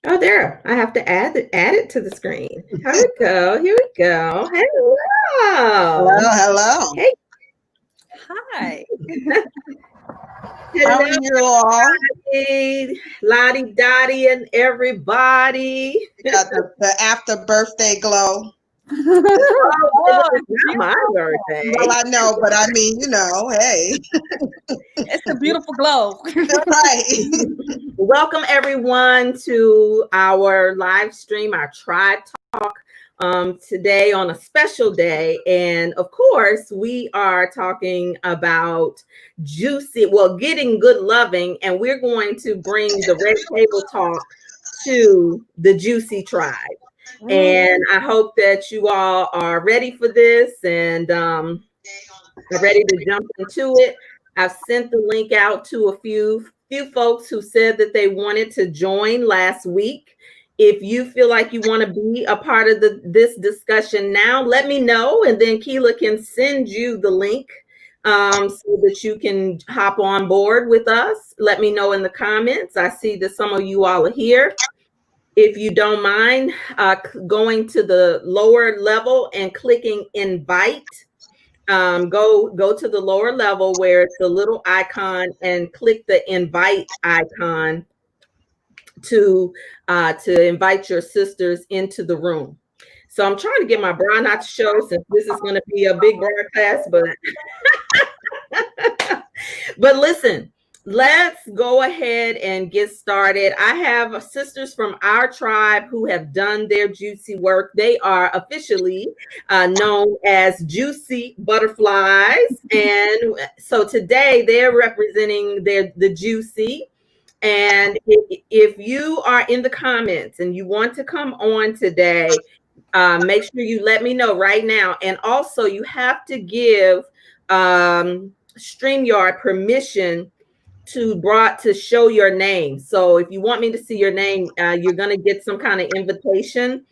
Oh, there. I have to add it to the screen. Here we go. Here we go. Hello, Hello. hello. Hey. Hi. How are Hello, you all? everybody. Lottie Dottie and everybody. You got the after birthday glow. Oh, Oh, it's it's not my beautiful. Well, birthday. I know, but I mean, hey. It's a beautiful glow. Right. Welcome everyone to our live stream, our Tribe Talk today on a special day. And of course, we are talking about getting good loving, and we're going to bring the Red Table Talk to the Juicy Tribe. And I hope that you all are ready for this and are ready to jump into it. I've sent the link out to a few folks who said that they wanted to join last week. If you feel like you want to be a part of this discussion now, let me know, and then Keela can send you the link so that you can hop on board with us. Let me know in the comments. I see that some of you all are here. If you don't mind going to the lower level and clicking invite, go to the lower level where it's the little icon and click the invite icon to invite your sisters into the room. So I'm trying to get my bra not to show since this is going to be a big broadcast, but listen, let's go ahead and get started. I have sisters from our tribe who have done their juicy work. They are officially known as Juicy Butterflies. And so today they're representing the Juicy. And if you are in the comments and you want to come on today, make sure you let me know right now. And also you have to give StreamYard permission to show your name. So if you want me to see your name, you're going to get some kind of invitation.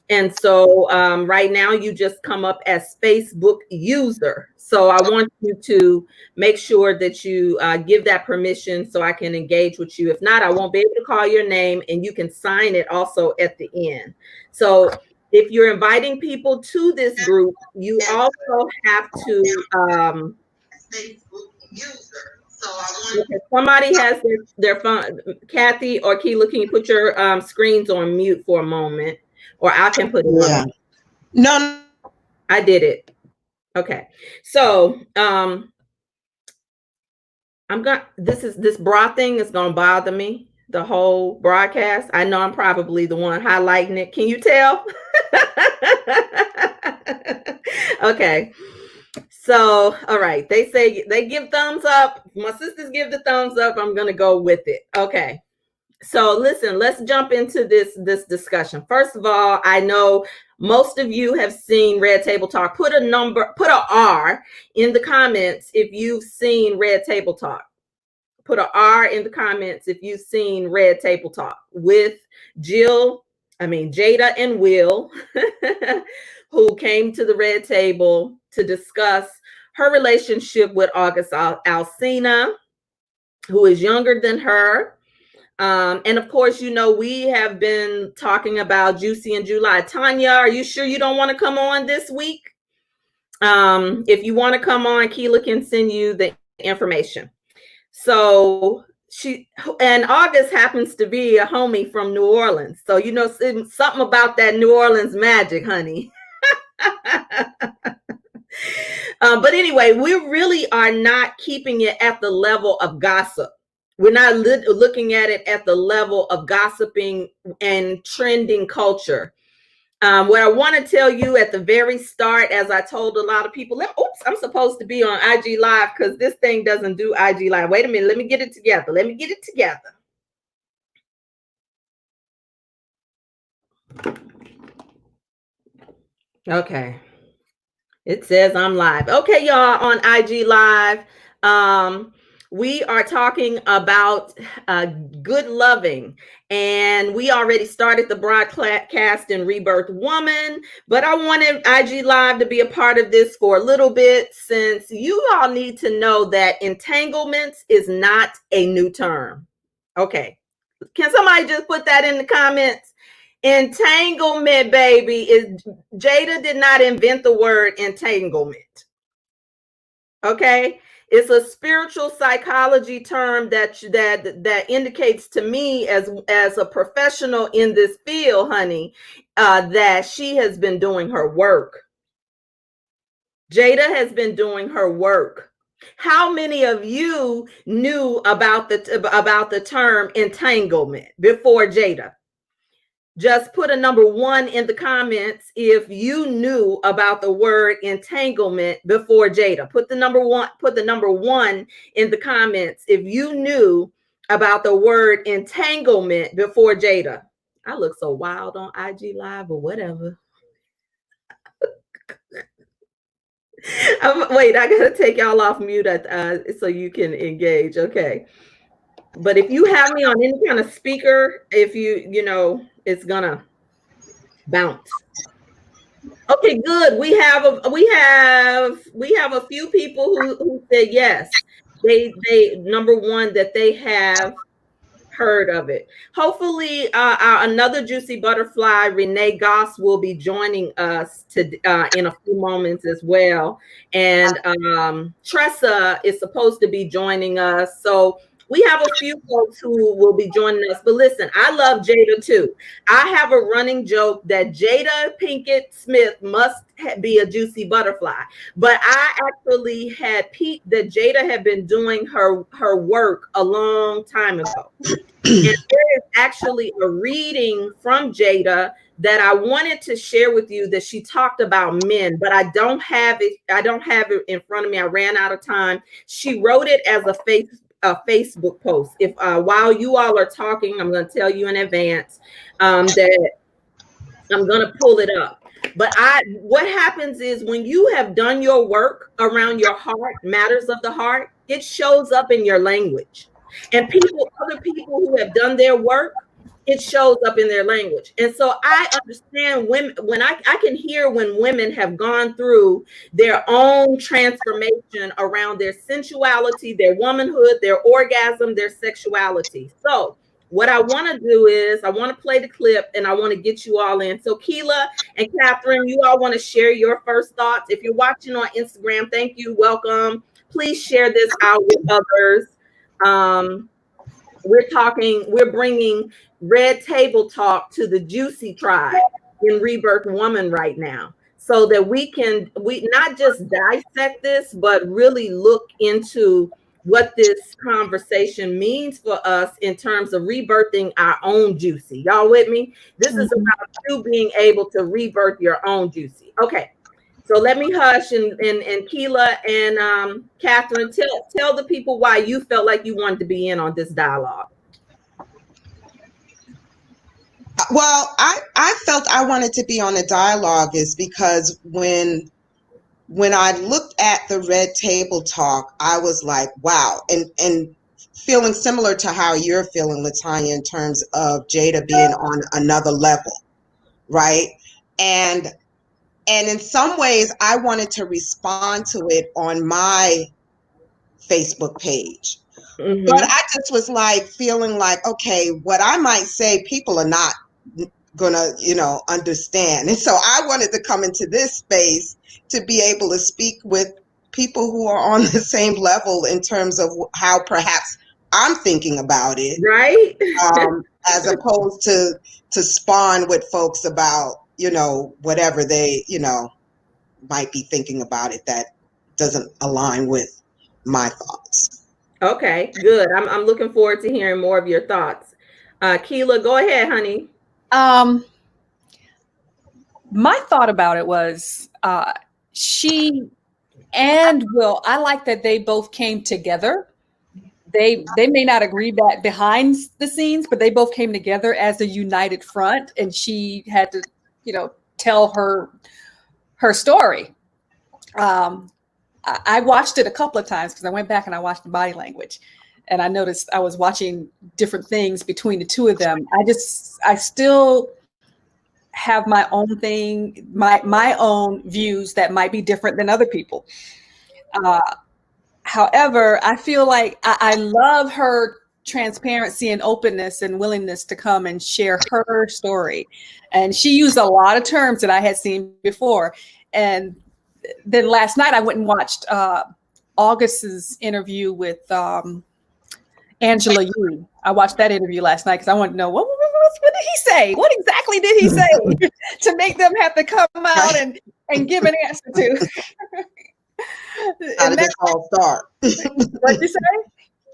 And so right now you just come up as Facebook user. So I want you to make sure that you give that permission so I can engage with you. If not, I won't be able to call your name, and you can sign it also at the end. So if you're inviting people to this group, you also have to okay, somebody has their phone. Kathy or Keela, can you put your screens on mute for a moment? Or I can put it on Yeah. mute. No. I did it. Okay. So this bra thing is gonna bother me the whole broadcast. I know I'm probably the one highlighting it. Can you tell? Okay. So, all right. They say they give thumbs up. My sisters give the thumbs up. I'm gonna go with it. Okay. So listen, let's jump into this discussion. First of all, I know most of you have seen Red Table Talk. Put a R in the comments if you've seen Red Table Talk. Put a R in the comments if you've seen Red Table Talk with Jada and Will, who came to the Red Table to discuss her relationship with August Alsina, who is younger than her. And of course, we have been talking about Juicy in July. Tanya, are you sure you don't want to come on this week? If you want to come on, Keela can send you the information. So August happens to be a homie from New Orleans. So, something about that New Orleans magic, honey. But anyway, we really are not keeping it at the level of gossip. We're not looking at it at the level of gossiping and trending culture. What I want to tell you at the very start, as I told a lot of people, I'm supposed to be on IG Live because this thing doesn't do IG Live. Wait a minute. Let me get it together. Okay. It says I'm live. Okay, y'all, on IG Live. We are talking about good loving, and we already started the broadcast in Rebirth Woman, but I wanted IG Live to be a part of this for a little bit, since you all need to know that entanglements is not a new term. Okay, Can somebody just put that in the comments? Entanglement, baby. Jada did not invent the word entanglement. Okay, it's a spiritual psychology term that indicates to me as a professional in this field, honey, that she has been doing her work. Jada has been doing her work. How many of you knew about the term entanglement before Jada? Just put a number 1 in the comments if you knew about the word entanglement before Jada. Put the number 1 in the comments if you knew about the word entanglement before Jada. I look so wild on IG Live or whatever. Wait, I gotta take y'all off mute so you can engage. Okay. But if you have me on any kind of speaker, if you know, it's gonna bounce. Okay, good. We have a few people who said yes. They number 1 that they have heard of it. Hopefully, another juicy butterfly, Renee Goss, will be joining us in a few moments as well. And Tressa is supposed to be joining us. So we have a few folks who will be joining us. But listen, I love Jada too. I have a running joke that Jada Pinkett Smith must be a juicy butterfly. But I actually had peeped that Jada had been doing her work a long time ago. And there is actually a reading from Jada that I wanted to share with you that she talked about men, but I don't have it. I don't have it in front of me. I ran out of time. She wrote it as a Facebook post. If while you all are talking, I'm going to tell you in advance that I'm going to pull it up. But what happens is when you have done your work around your heart, matters of the heart, it shows up in your language. And other people who have done their work, it shows up in their language. And so I understand women when I can hear when women have gone through their own transformation around their sensuality, their womanhood, their orgasm, their sexuality. So what I want to do is I want to play the clip and I want to get you all in. So Keela and Catherine, you all want to share your first thoughts. If you're watching on Instagram, thank you. Welcome. Please share this out with others. We're bringing Red Table Talk to the Juicy Tribe in Rebirth Woman right now, so that we not just dissect this, but really look into what this conversation means for us in terms of rebirthing our own juicy. Y'all with me? This is about you being able to rebirth your own juicy. Okay. So let me hush and Keela and Catherine, tell the people why you felt like you wanted to be in on this dialogue. Well, I felt I wanted to be on the dialogue is because when I looked at the Red Table Talk, I was like, wow, and feeling similar to how you're feeling, Latanya, in terms of Jada being on another level, right? And in some ways, I wanted to respond to it on my Facebook page. Mm-hmm. But I just was like feeling like, okay, what I might say, people are not gonna, understand. And so I wanted to come into this space to be able to speak with people who are on the same level in terms of how perhaps I'm thinking about it. Right. As opposed to spawn with folks about, whatever they, might be thinking about it that doesn't align with my thoughts. Okay, good. I'm looking forward to hearing more of your thoughts. Keela, go ahead, honey. My thought about it was she and Will, I like that they both came together. They may not agree that behind the scenes, but they both came together as a united front, and she had to, tell her story. I watched it a couple of times because I went back and I watched the body language, and I noticed I was watching different things between the two of them. I still have my own thing, my own views that might be different than other people. However, I feel like I love her transparency and openness and willingness to come and share her story. And she used a lot of terms that I had seen before. And then last night I went and watched August's interview with Angela Yee. I watched that interview last night because I wanted to know what did he say? What exactly did he say to make them have to come out and give an answer to? How did this all start? What'd you say?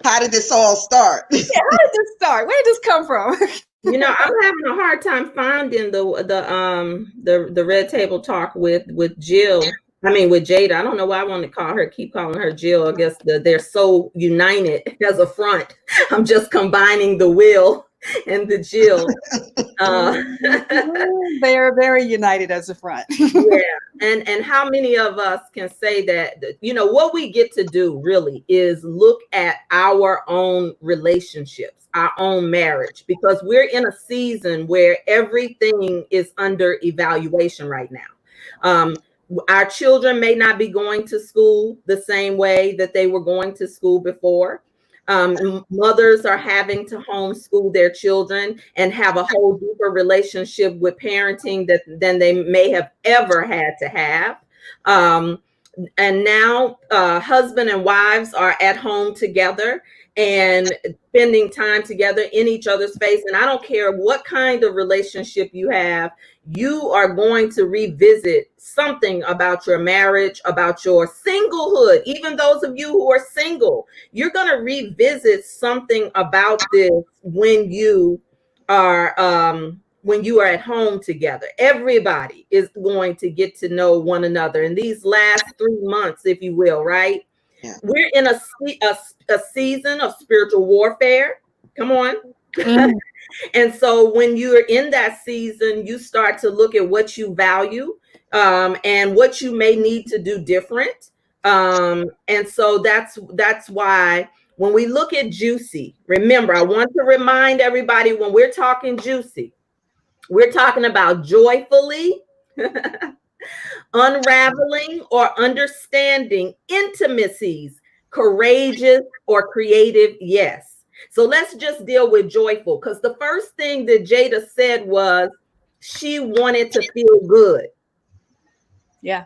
How did this all start? Yeah, how did this start? Where did this come from? You know, I'm having a hard time finding the Red Table Talk with Jill. I mean, with Jada. I don't know why I want to keep calling her Jill. I guess they're so united as a front. I'm just combining the Will and the Jill. They are very united as a front. Yeah. And how many of us can say that, you know, what we get to do really is look at our own relationships, our own marriage, because we're in a season where everything is under evaluation right now. Our children may not be going to school the same way that they were going to school before. Mothers are having to homeschool their children and have a whole deeper relationship with parenting than they may have ever had to have. And now husband and wives are at home together and spending time together in each other's face. And I don't care what kind of relationship you have, you are going to revisit something about your marriage, about your singlehood. Even those of you who are single, you're going to revisit something about this when you are at home together. Everybody is going to get to know one another in these last 3 months, if you will, right? Yeah. We're in a season of spiritual warfare. Come on. Mm. And so when you're in that season, you start to look at what you value and what you may need to do different. And so that's why when we look at juicy, remember, I want to remind everybody when we're talking juicy, we're talking about joyfully unraveling or understanding intimacies, courageous or creative, yes. So let's just deal with joyful, because the first thing that Jada said was she wanted to feel good. Yeah.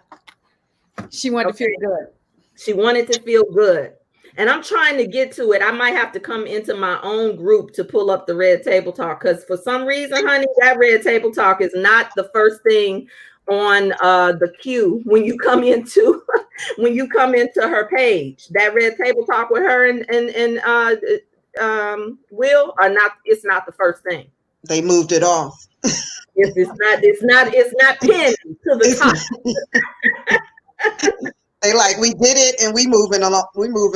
She wanted to feel good. She wanted to feel good. And I'm trying to get to it. I might have to come into my own group to pull up the Red Table Talk, because for some reason, honey, that Red Table Talk is not the first thing on the queue when you come into her page. That Red Table Talk with her and Will are not. It's not the first thing. They moved it off. It's not pinned to the top. They like, we did it and we moving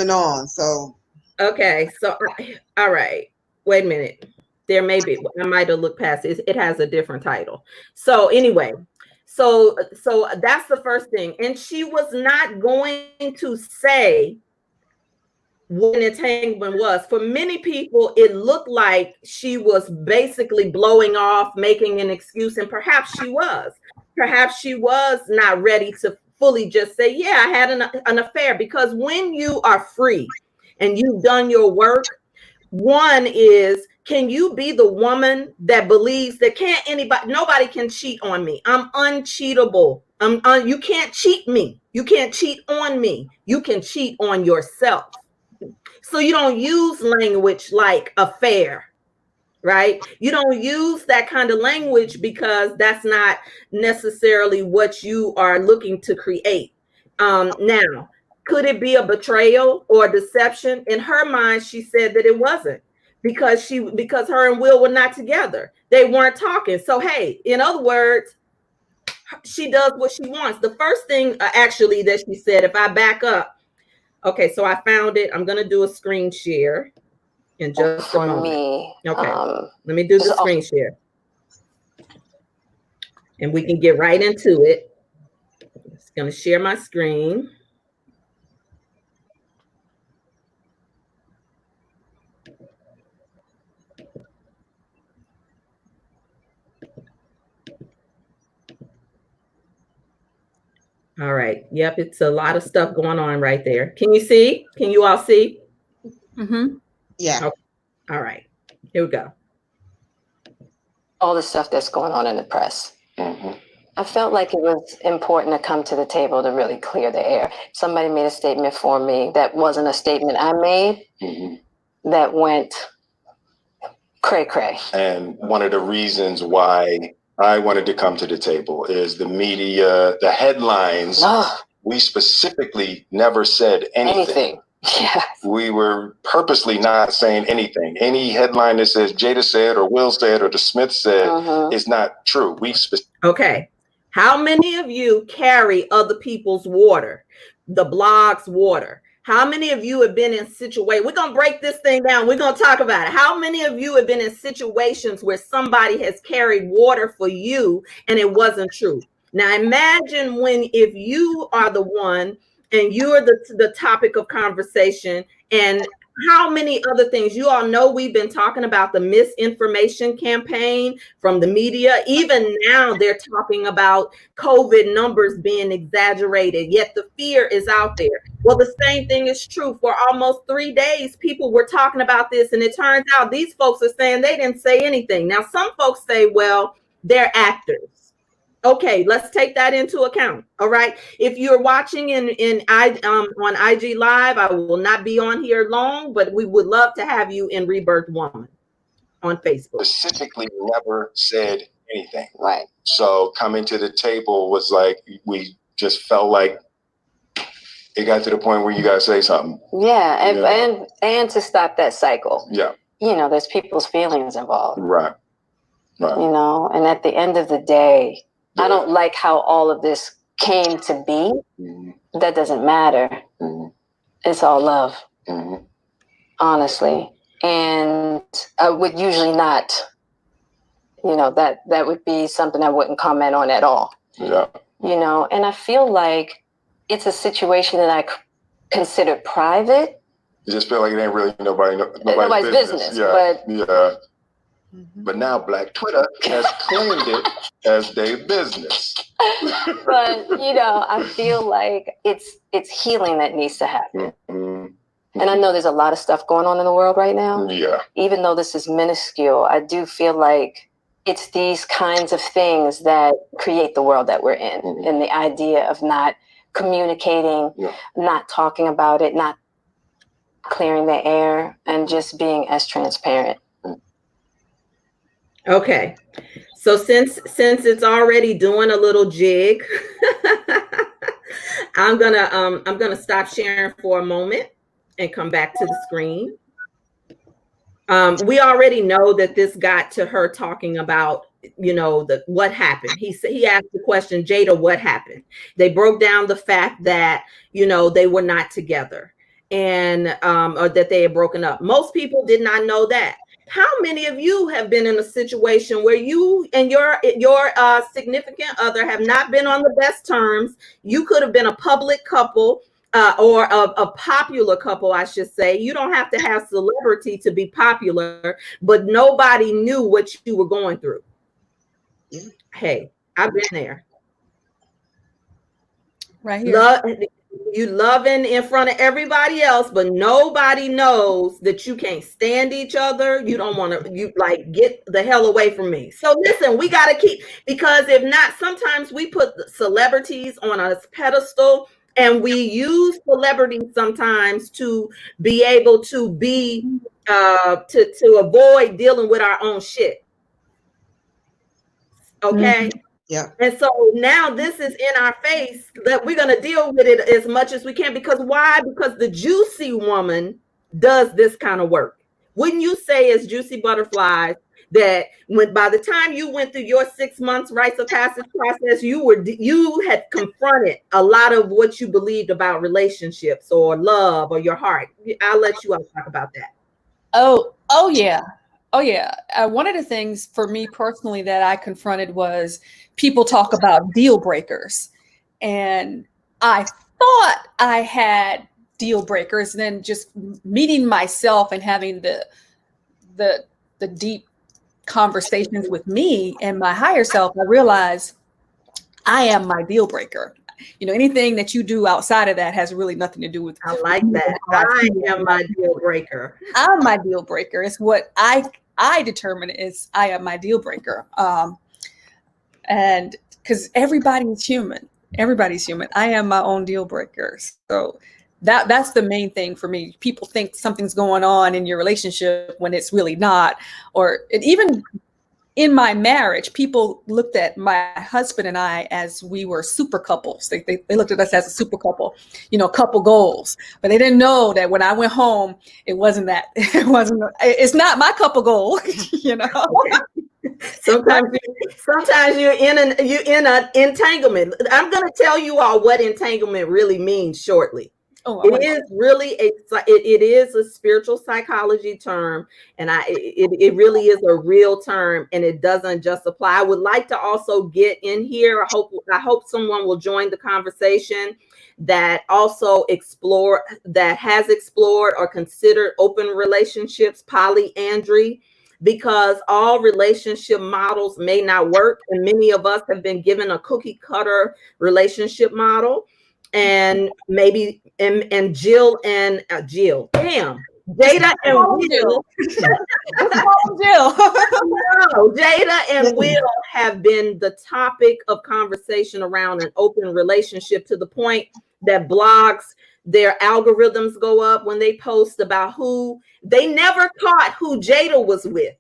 on. So okay, so all right. Wait a minute. There may be. I might have looked past it. It has a different title. So anyway, so that's the first thing. And she was not going to say what an entanglement was. For many people, it looked like she was basically blowing off, making an excuse, and perhaps she was. Perhaps she was not ready to fully just say, yeah, I had an affair. Because when you are free and you've done your work, one is, can you be the woman that believes that nobody can cheat on me? I'm uncheatable. You can't cheat me. You can't cheat on me. You can cheat on yourself. So you don't use language like affair, right? You don't use that kind of language because that's not necessarily what you are looking to create. Now, could it be a betrayal or deception? In her mind, she said that it wasn't, because her and Will were not together. They weren't talking. So, hey, in other words, she does what she wants. The first thing actually that she said, if I back up, okay, so I found it. I'm going to do a screen share in just a moment. Okay, let me do the screen share. And we can get right into it. I'm just going to share my screen. All right. Yep. It's a lot of stuff going on right there. Can you see? Can you all see? Mm-hmm. Yeah. All right, here we go. All the stuff that's going on in the press. Mm-hmm. I felt like it was important to come to the table to really clear the air. Somebody made a statement for me that wasn't a statement I made, Mm-hmm. that went cray-cray. And one of the reasons why I wanted to come to the table is the media, the headlines. We specifically never said anything. Yeah. We were purposely not saying anything. Any headline that says Jada said or Will said or the Smith said is not true. Okay. How many of you carry other people's water, the blog's water? How many of you have been in situations? We're going to break this thing down. We're going to talk about it. How many of you have been in situations where somebody has carried water for you and it wasn't true? Now imagine if you are the one and you're the topic of conversation, and how many other things. You all know we've been talking about the misinformation campaign from the media. Even now they're talking about COVID numbers being exaggerated, yet the fear is out there. Well, the same thing is true. For almost 3 days, people were talking about this, and it turns out these folks are saying they didn't say anything. Now, some folks say, well, they're actors. Okay, let's take that into account. All right. If you're watching on IG Live, I will not be on here long, but we would love to have you in Rebirth Woman on Facebook. Specifically never said anything. Right. So coming to the table was like, we just felt like it got to the point where you got to say something. Yeah. And to stop that cycle. Yeah. You know, there's people's feelings involved. Right. You know, and at the end of the day, I don't like how all of this came to be. That doesn't matter. It's all love, honestly. And I would usually not, you know, that would be something I wouldn't comment on at all. Yeah. You know, and I feel like it's a situation that I consider private. You just feel like it ain't really nobody's business. Yeah. But now Black Twitter has claimed it as their business. But, you know, I feel like it's healing that needs to happen. And I know there's a lot of stuff going on in the world right now. Yeah. Even though this is minuscule, I do feel like it's these kinds of things that create the world that we're in. And the idea of not communicating, not talking about it, not clearing the air, and just being as transparent. Okay, so since it's already doing a little jig, I'm gonna stop sharing for a moment and come back to the screen. We already know that this got to her talking about, you know, what happened. He asked the question, Jada, what happened? They broke down the fact that, you know, they were not together, and or that they had broken up. Most people did not know that. How many of you have been in a situation where you and your significant other have not been on the best terms? You could have been a public couple or a popular couple, I should say. You don't have to have celebrity to be popular, but nobody knew what you were going through. Yeah. Hey, I've been there. Right here. You loving in front of everybody else, but nobody knows that you can't stand each other. You don't want to, you like, get the hell away from me. So listen, we got to keep, because if not, sometimes we put celebrities on a pedestal, and we use celebrities sometimes to be able to be to avoid dealing with our own shit. Okay. Yeah. And so now this is in our face that we're going to deal with it as much as we can. Because why? Because the juicy woman does this kind of work. Wouldn't you say, as Juicy Butterflies, that by the time you went through your 6 months rites of passage process, you had confronted a lot of what you believed about relationships or love or your heart? I'll let you all talk about that. Oh yeah. One of the things for me personally that I confronted was people talk about deal breakers. And I thought I had deal breakers, and then just meeting myself and having the deep conversations with me and my higher self, I realized I am my deal breaker. anything that you do outside of that has really nothing to do with. I like that. I am my deal breaker. I'm my deal breaker. It's what I determine is I am my deal breaker. And because everybody's human. I am my own deal breaker. So that's the main thing for me. People think something's going on in your relationship when it's really not. Or even in my marriage, people looked at my husband and I as we were super couples. They looked at us as a super couple, couple goals. But they didn't know that when I went home, it wasn't that. It's not my couple goal, Sometimes you're in an entanglement. I'm going to tell you all what entanglement really means shortly. It is a spiritual psychology term, and it really is a real term, and it doesn't just apply. I would like to also get in here. I hope someone will join the conversation that also has explored or considered open relationships, polyandry, because all relationship models may not work, and many of us have been given a cookie cutter relationship model. And maybe and Jill, Jada and Will. No, Jada and Will have been the topic of conversation around an open relationship, to the point that blogs, their algorithms go up when they post about who they never caught who Jada was with.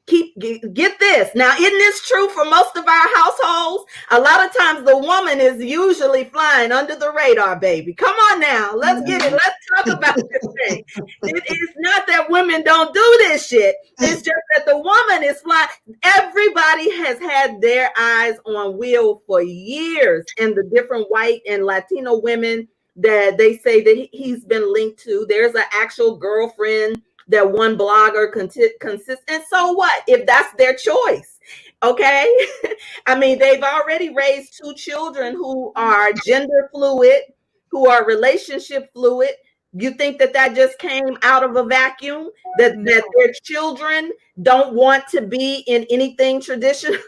Get this. Now, isn't this true for most of our households? A lot of times the woman is usually flying under the radar, baby. Come on now. Let's get it. Let's talk about this thing. It is not that women don't do this shit. It's just that the woman is flying. Everybody has had their eyes on Will for years, and the different white and Latino women that they say that he's been linked to. There's an actual girlfriend that one blogger consists. And so what if that's their choice? Okay. I mean, they've already raised 2 children who are gender fluid, who are relationship fluid. You think that just came out of a vacuum, that their children don't want to be in anything traditional?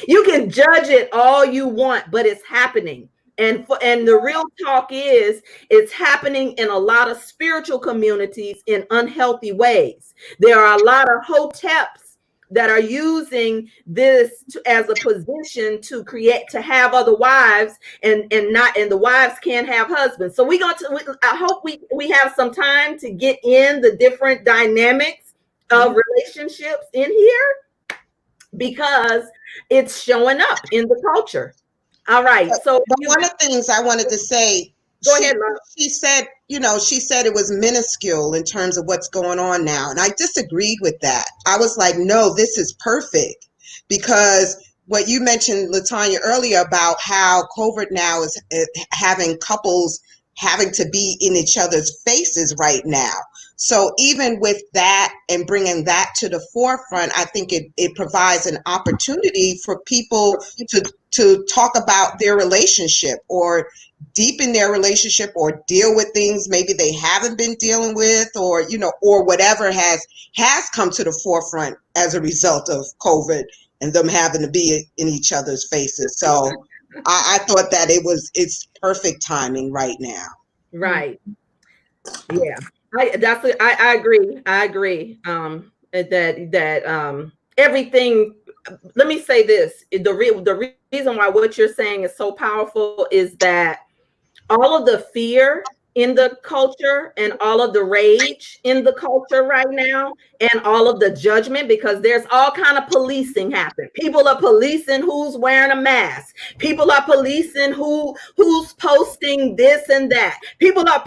You can judge it all you want, but it's happening. And the real talk is, it's happening in a lot of spiritual communities in unhealthy ways. There are a lot of hoteps that are using this as a position to have other wives, and the wives can't have husbands. So I hope we have some time to get in the different dynamics of relationships in here, because it's showing up in the culture. All right. So one of the things I wanted to say, go ahead, Love. She said it was minuscule in terms of what's going on now. And I disagreed with that. I was like, no, this is perfect, because what you mentioned, LaTanya, earlier about how COVID now is having couples having to be in each other's faces right now. So even with that and bringing that to the forefront, I think it provides an opportunity for people to talk about their relationship, or deepen their relationship, or deal with things maybe they haven't been dealing with, or or whatever has come to the forefront as a result of COVID and them having to be in each other's faces. So I thought that it's perfect timing right now. Right. Yeah. I agree. That everything. Let me say this: the reason why what you're saying is so powerful is that all of the fear in the culture, and all of the rage in the culture right now, and all of the judgment, because there's all kind of policing happen. People are policing who's wearing a mask. People are policing who's posting this and that. People are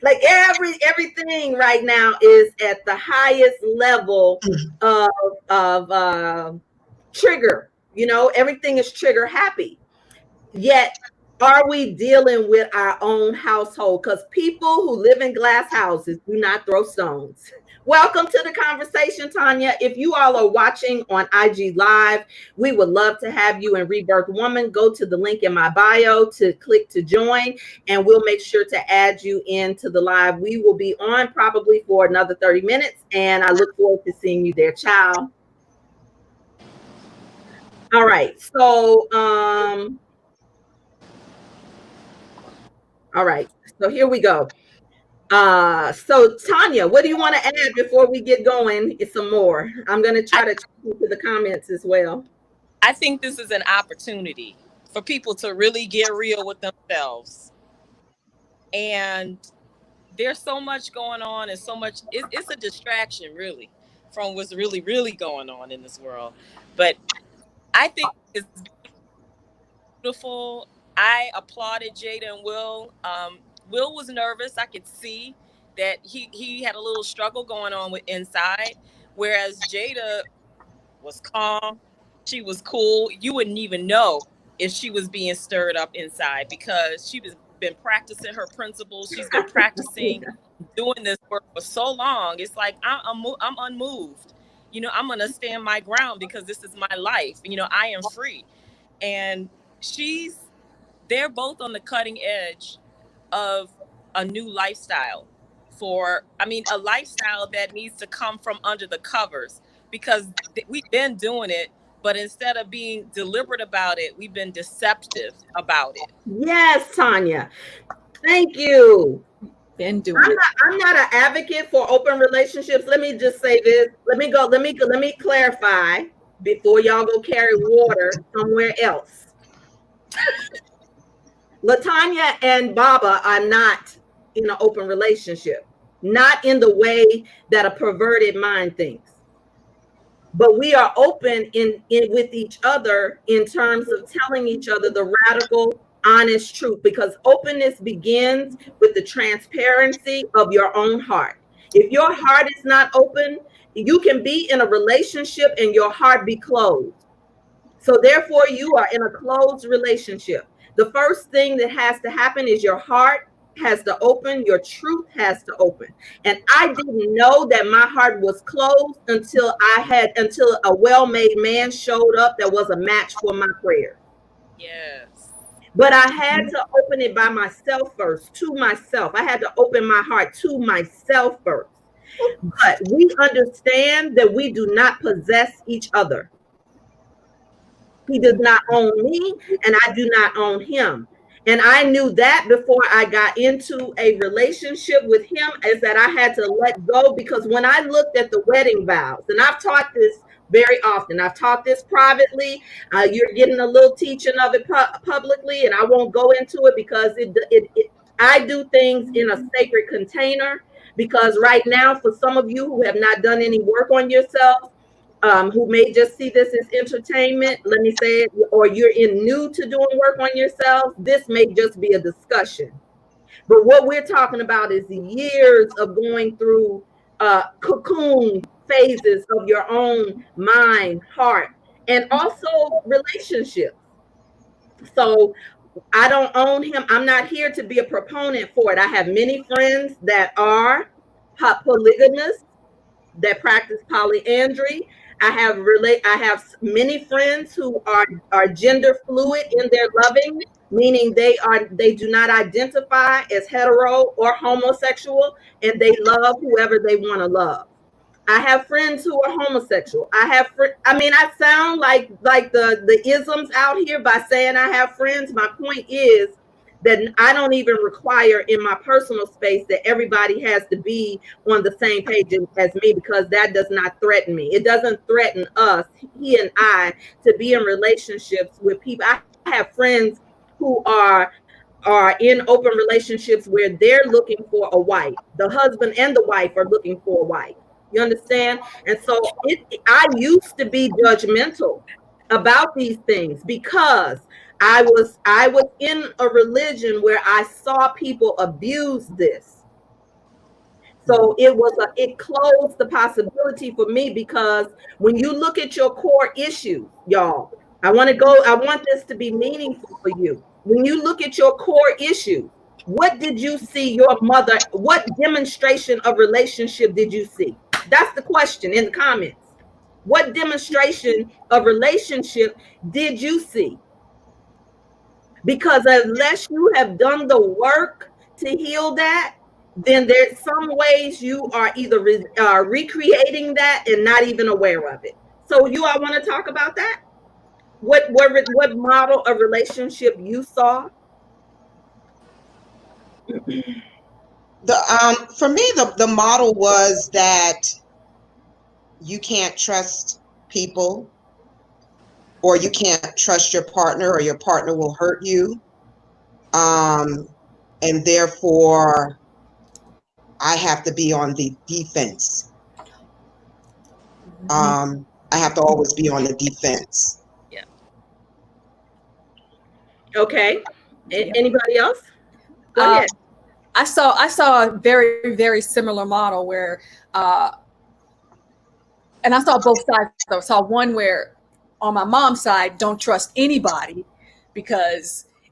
like everything right now is at the highest level of trigger. Everything is trigger happy. Yet, are we dealing with our own household? Because people who live in glass houses do not throw stones. Welcome to the conversation, Tanya. If you all are watching on IG Live, we would love to have you in Rebirth Woman. Go to the link in my bio to click to join, and we'll make sure to add you into the live. We will be on probably for another 30 minutes, and I look forward to seeing you there. Ciao. All right. So, All right. So here we go. So Tanya, what do you want to add before we get going? Some more. I'm going to try to check into the comments as well. I think this is an opportunity for people to really get real with themselves. And there's so much going on and so much, it's a distraction really from what's really, really going on in this world. But I think it's beautiful. I applauded Jada and Will. Will was nervous. I could see that he had a little struggle going on with inside, whereas Jada was calm. She was cool. You wouldn't even know if she was being stirred up inside because she was been practicing her principles. She's been practicing doing this work for so long. It's like I'm unmoved. You know, I'm gonna stand my ground because this is my life. You know, I am free, and they're both on the cutting edge of a new lifestyle a lifestyle that needs to come from under the covers because we've been doing it, but instead of being deliberate about it, we've been deceptive about it. Yes, Tanya. Thank you. Been doing it. I'm not an advocate for open relationships. Let me just say this. Let me clarify before y'all go carry water somewhere else. LaTanya and Baba are not in an open relationship, not in the way that a perverted mind thinks. But we are open in with each other in terms of telling each other the radical, honest truth, because openness begins with the transparency of your own heart. If your heart is not open, you can be in a relationship and your heart be closed. So therefore, you are in a closed relationship. The first thing that has to happen is your heart has to open, your truth has to open. And I didn't know that my heart was closed until a well-made man showed up that was a match for my prayer. Yes. But I had to open it by myself first, to myself. I had to open my heart to myself first. But we understand that we do not possess each other. He does not own me, and I do not own him. And I knew that before I got into a relationship with him, is that I had to let go, because when I looked at the wedding vows, and I've taught this very often, I've taught this privately. You're getting a little teaching of it publicly, and I won't go into it because I do things in a sacred container. Because right now, for some of you who have not done any work on yourself, who may just see this as entertainment, let me say it, or you're new to doing work on yourself, this may just be a discussion. But what we're talking about is the years of going through cocoon phases of your own mind, heart, and also relationships. So I don't own him. I'm not here to be a proponent for it. I have many friends that are polygamous, that practice polyandry. I have many friends who are gender fluid in their loving, meaning they do not identify as hetero or homosexual, and they love whoever they want to love. I have friends who are homosexual. I sound like the isms out here by saying I have friends. My point is that I don't even require in my personal space that everybody has to be on the same page as me, because that does not threaten me. It doesn't threaten us, he and I, to be in relationships with people. I have friends who are in open relationships where they're looking for a wife. The husband and the wife are looking for a wife. You understand? And so I used to be judgmental about these things because I was in a religion where I saw people abuse this. So it closed the possibility for me, because when you look at your core issues, y'all, I want this to be meaningful for you. When you look at your core issues, what did you see your mother, what demonstration of relationship did you see? That's the question in the comments. What demonstration of relationship did you see? Because unless you have done the work to heal that, then there's some ways you are either recreating that and not even aware of it. So you all want to talk about that? What model of relationship you saw? For me, the model was that you can't trust people, or you can't trust your partner, or your partner will hurt you. And therefore, I have to be on the defense. I have to always be on the defense. Yeah. Okay. Anybody else? Go ahead. I saw a very, very similar model where, and I saw both sides. I saw one where, on my mom's side, don't trust anybody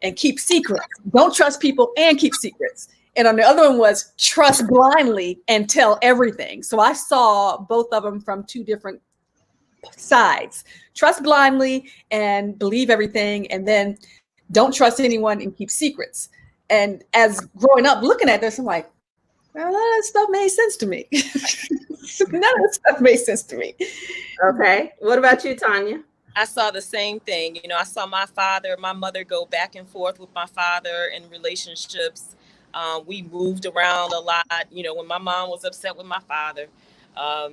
and keep secrets. Don't trust people and keep secrets. And on the other one was trust blindly and tell everything. So I saw both of them from two different sides. Trust blindly and believe everything, and then don't trust anyone and keep secrets. And as growing up looking at this, I'm like, well, that stuff made sense to me. None of that stuff made sense to me. Okay. What about you, Tanya? I saw the same thing. You know, I saw my mother go back and forth with my father in relationships. We moved around a lot. You know, when my mom was upset with my father, I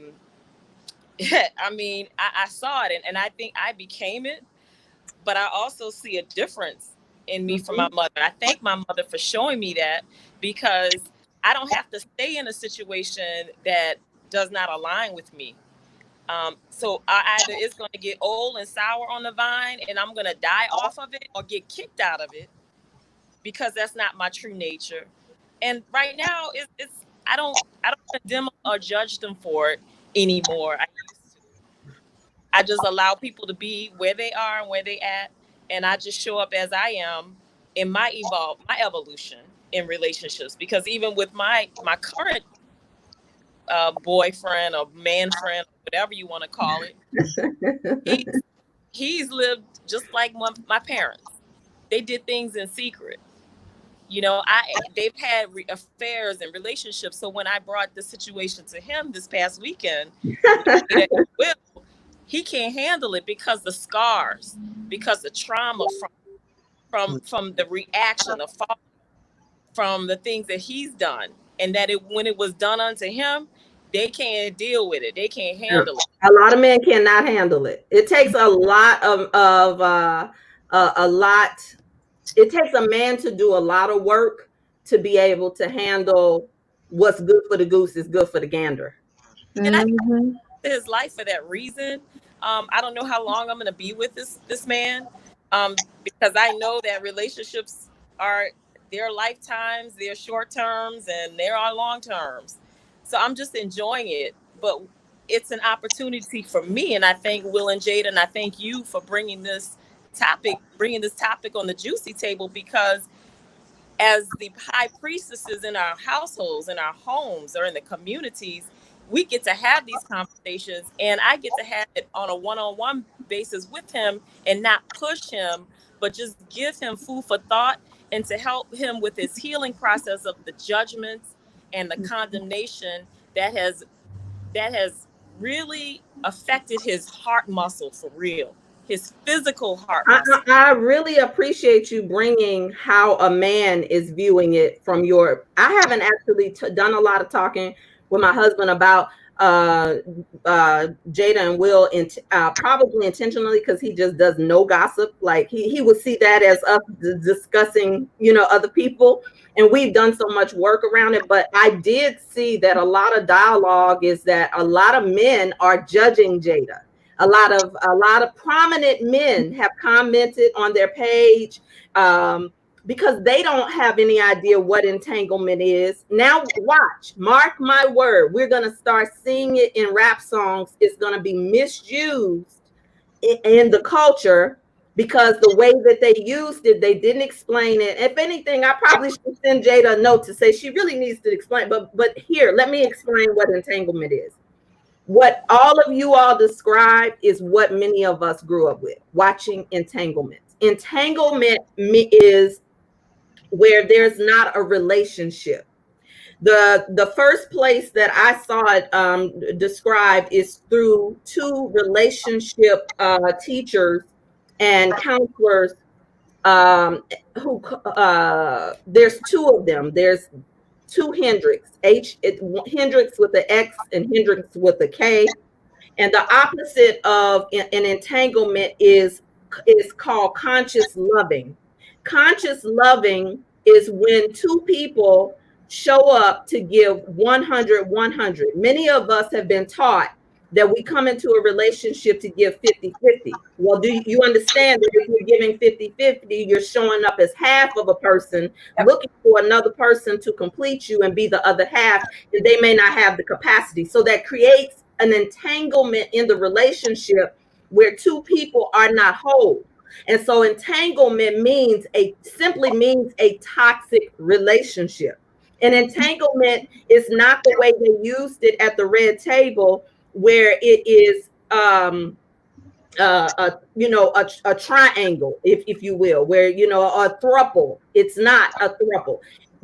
mean, I saw it, and I think I became it. But I also see a difference in me from my mother. I thank my mother for showing me that, because I don't have to stay in a situation that does not align with me. So either it's going to get old and sour on the vine and I'm going to die off of it, or get kicked out of it, because that's not my true nature. And right now, I don't condemn or judge them for it anymore. I used to. I just allow people to be where they are and where they at, and I just show up as I am in my evolution in relationships. Because even with my current boyfriend or man friend, whatever you want to call it, he's lived just like my parents. They did things in secret. You know, they've had affairs and relationships. So when I brought the situation to him this past weekend, he can't handle it because the scars, because the trauma from the reaction, the fall, from the things that he's done, and that when it was done unto him, they can't deal with it. They can't handle it. A lot of men cannot handle it. It takes a lot it takes a man to do a lot of work to be able to handle what's good for the goose is good for the gander. And I think his life for that reason. I don't know how long I'm going to be with this man, because I know that relationships are their lifetimes, they're short terms, and there are long terms. So I'm just enjoying it. But it's an opportunity for me, and I thank Will and Jada, and I thank you for bringing this topic on the juicy table, because as the high priestesses in our households, in our homes, or in the communities, we get to have these conversations, and I get to have it on a one-on-one basis with him, and not push him, but just give him food for thought, and to help him with his healing process of the judgments and the condemnation that has really affected his heart muscle, for real, his physical heart muscle. I really appreciate you bringing how a man is viewing it from your. I haven't actually done a lot of talking with my husband about Jada and Will, probably intentionally, because he just does no gossip. Like he would see that as us discussing, other people, and we've done so much work around it. But I did see that a lot of dialogue is that a lot of men are judging Jada. A lot of prominent men have commented on their page, because they don't have any idea what entanglement is. Now watch, mark my word, we're going to start seeing it in rap songs. It's going to be misused in the culture, because the way that they used it, they didn't explain it. If anything, I probably should send Jada a note to say she really needs to explain. But here, let me explain what entanglement is. What all of you all describe is what many of us grew up with, watching entanglements. Entanglement is where there's not a relationship. The first place that I saw it described is through two relationship teachers and counselors who there's two of them. There's two Hendricks, Hendricks with the X and Hendricks with the K. And the opposite of an entanglement is called conscious loving. Conscious loving is when two people show up to give 100, 100. Many of us have been taught that we come into a relationship to give 50-50. Well, do you understand that if you're giving 50-50, you're showing up as half of a person, looking for another person to complete you and be the other half, and they may not have the capacity. So that creates an entanglement in the relationship where two people are not whole. And so entanglement simply means a toxic relationship. And entanglement is not the way they used it at the red table, where it is a triangle, if you will, where a throuple. It's not a throuple,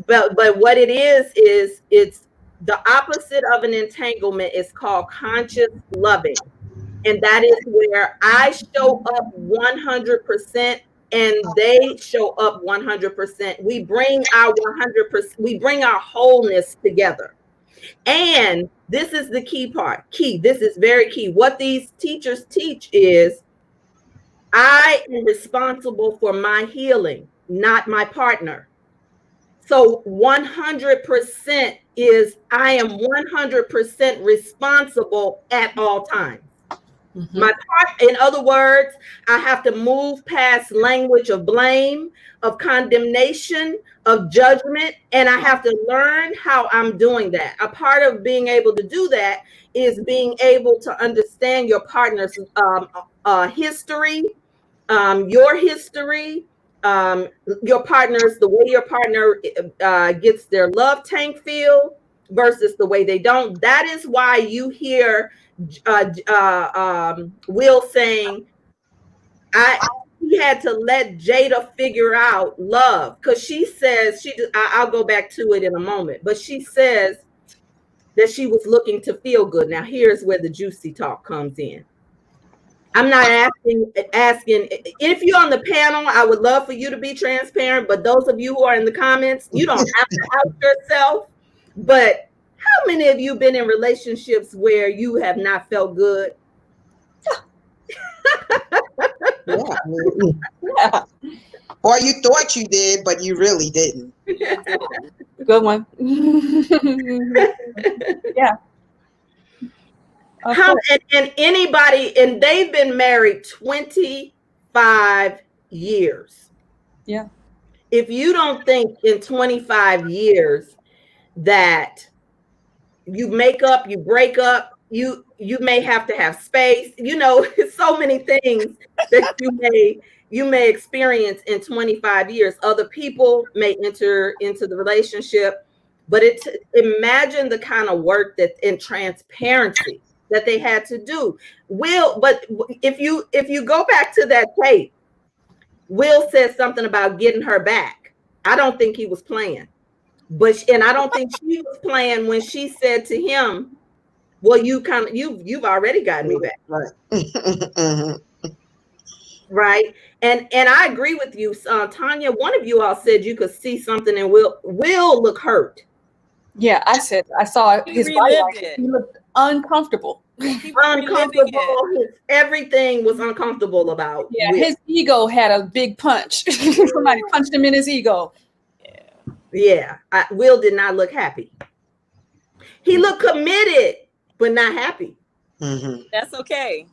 but what it is it's the opposite of an entanglement is called conscious loving. And that is where I show up 100% and they show up 100%. We bring our 100%, we bring our wholeness together. And this is the key part. This is very key. What these teachers teach is I am responsible for my healing, not my partner. So 100% is I am 100% responsible at all times. Mm-hmm. My part, in other words, I have to move past language of blame, of condemnation, of judgment, and I have to learn how I'm doing that. A part of being able to do that is being able to understand your partner's history, your history, your partner's, the way your partner gets their love tank filled versus the way they don't. That is why you hear Will saying, he had to let Jada figure out love, because she says I'll go back to it in a moment, but she says that she was looking to feel good. Now here's where the juicy talk comes in. I'm not asking if you're on the panel, I would love for you to be transparent, but those of you who are in the comments, you don't have to out yourself. But how many of you been in relationships where you have not felt good? Yeah. Or you thought you did, but you really didn't. Good one. Yeah. And anybody, and they've been married 25 years. Yeah. If you don't think in 25 years that you make up, you break up, you may have to have space, so many things that you may experience in 25 years. Other people may enter into the relationship, but imagine the kind of work that in transparency that they had to do. But if you go back to that tape, Will said something about getting her back. I don't think he was playing. And I don't think she was playing when she said to him, well, you've already gotten me back. Right. Right. And I agree with you, Tanya. One of you all said you could see something and Will look hurt. Yeah, I saw his body. He looked uncomfortable. Uncomfortable. Everything was uncomfortable about. Yeah, Will. His ego had a big punch. Somebody punched him in his ego. Yeah. Will did not look happy. He looked committed, but not happy. Mm-hmm. That's okay.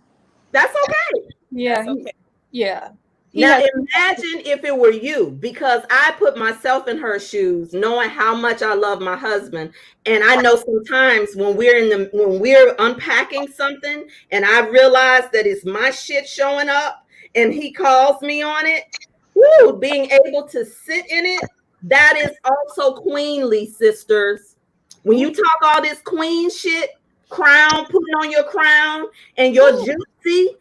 That's okay. Yeah. That's okay. Yeah. Now imagine if it were you, because I put myself in her shoes, knowing how much I love my husband. And I know sometimes when we're unpacking something and I realize that it's my shit showing up and he calls me on it, being able to sit in it, that is also queenly, sisters. When you talk all this queen shit, putting on your crown and your juicy,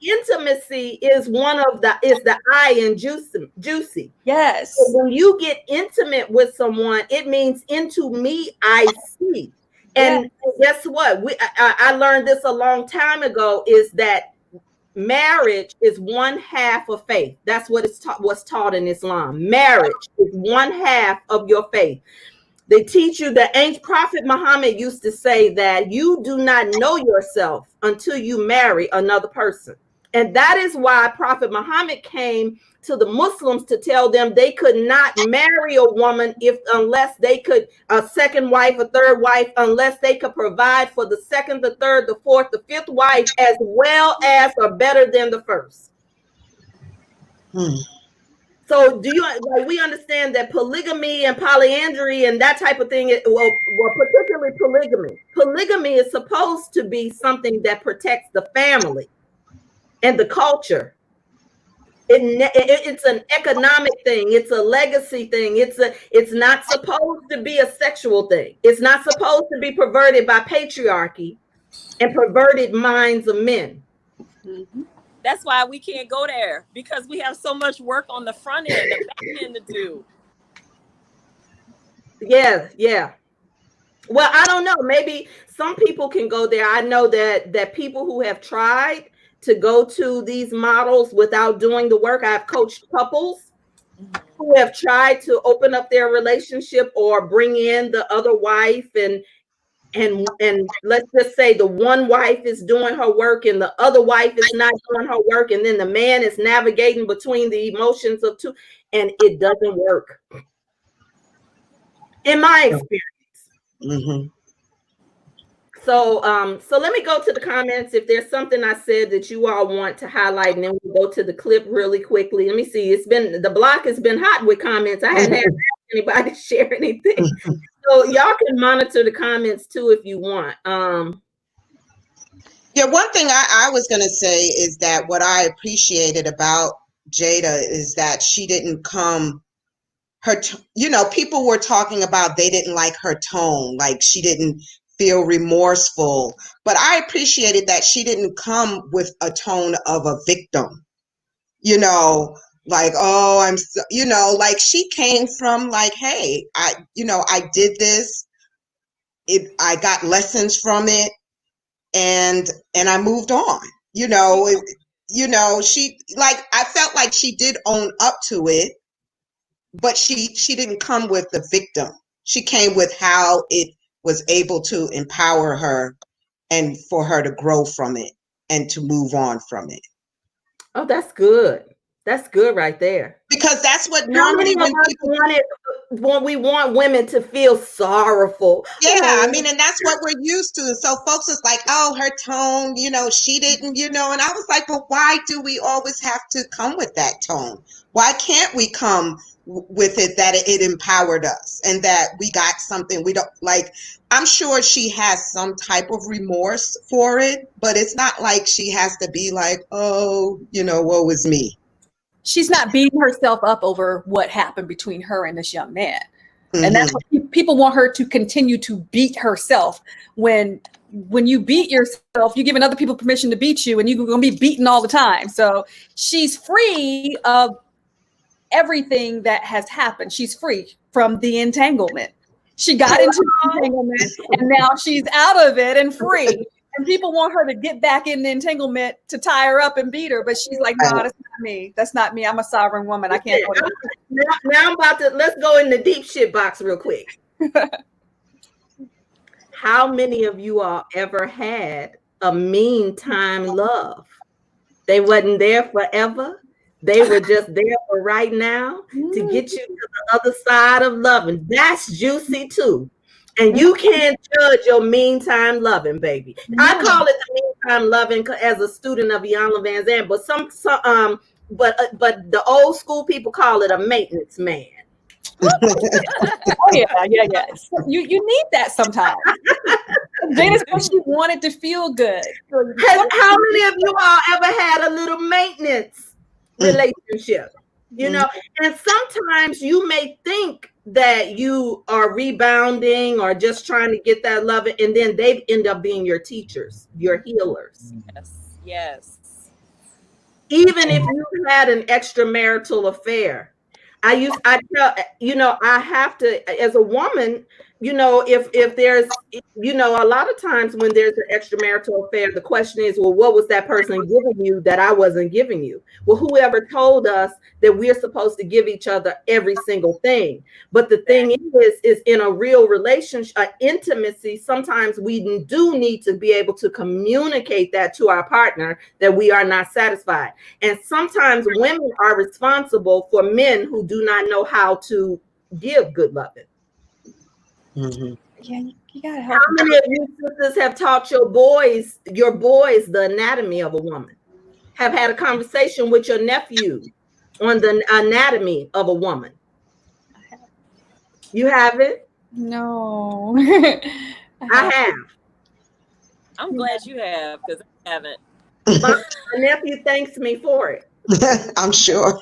intimacy is the I in juicy. Yes. So when you get intimate with someone, it means into me I see. And guess what? I learned this a long time ago, is that marriage is one half of faith. That's what what's taught in Islam. Marriage is one half of your faith. They teach you that ancient Prophet Muhammad used to say that you do not know yourself until you marry another person. And that is why Prophet Muhammad came to the Muslims to tell them they could not marry a woman unless they could, a second wife, a third wife, unless they could provide for the second, the third, the fourth, the fifth wife, as well as or better than the first. So do you, like, we understand that polygamy and polyandry and that type of thing, well, particularly polygamy is supposed to be something that protects the family and the culture. It's an economic thing. It's a legacy thing. It's not supposed to be a sexual thing. It's not supposed to be perverted by patriarchy and perverted minds of men. Mm-hmm. That's why we can't go there, because we have so much work on the front end, the back end to do. Yeah. Well, I don't know. Maybe some people can go there. I know that people who have tried to go to these models without doing the work. I've coached couples who have tried to open up their relationship or bring in the other wife, and let's just say the one wife is doing her work and the other wife is not doing her work, and then the man is navigating between the emotions of two, and it doesn't work, in my experience. So let me go to the comments. If there's something I said that you all want to highlight, and then we'll go to the clip really quickly. Let me see. The block has been hot with comments. I hadn't had anybody share anything. So y'all can monitor the comments too if you want. Yeah, one thing I was going to say is that what I appreciated about Jada is that she didn't come, people were talking about they didn't like her tone, like she didn't feel remorseful. But I appreciated that she didn't come with a tone of a victim, like, oh, I'm so, like she came from like, hey, I did this. I got lessons from it, and I moved on. She like, I felt like she did own up to it, but she didn't come with the victim. She came with how it was able to empower her and for her to grow from it and to move on from it. Oh, that's good. That's good right there. Because that's what normally when we want women to feel sorrowful. Yeah, I mean, and that's what we're used to. So folks is like, oh, her tone, she didn't, and I was like, but why do we always have to come with that tone? Why can't we come with it that it empowered us and that we got something we don't like? I'm sure she has some type of remorse for it, but it's not like she has to be like, oh, woe is me. She's not beating herself up over what happened between her and this young man. And that's what people want her to continue to beat herself. When you beat yourself, you're giving other people permission to beat you, and you're going to be beaten all the time. So she's free of everything that has happened. She's free from the entanglement. She got into the entanglement, and now she's out of it and free. And people want her to get back in the entanglement to tie her up and beat her, but she's like, no, that's not me. That's not me. I'm a sovereign woman. I can't go to now let's go in the deep shit box real quick. How many of you all ever had a meantime love? They wasn't there forever. They were just there for right now to get you to the other side of loving. That's juicy too. And you can't judge your meantime loving, baby. I call it the meantime loving as a student of Iyanla Vanzant, but but the old school people call it a maintenance man. Oh yeah. You need that sometimes. Jada said she wanted to feel good. How many of you all ever had a little maintenance relationship? And sometimes you may think that you are rebounding or just trying to get that love, and then they end up being your teachers, your healers. Yes. Even if you had an extramarital affair, I have to, as a woman, you know, if there's, you know, a lot of times when there's an extramarital affair, the question is, well, what was that person giving you that I wasn't giving you? Well, whoever told us that we're supposed to give each other every single thing? But the thing is in a real relationship, intimacy, sometimes we do need to be able to communicate that to our partner, that we are not satisfied. And sometimes women are responsible for men who do not know how to give good loving. Mm-hmm. Yeah, you gotta help. How many of you sisters have taught your boys the anatomy of a woman? Have had a conversation with your nephew on the anatomy of a woman? You haven't? No. I have. I'm glad you have, because I haven't. My nephew thanks me for it. I'm sure.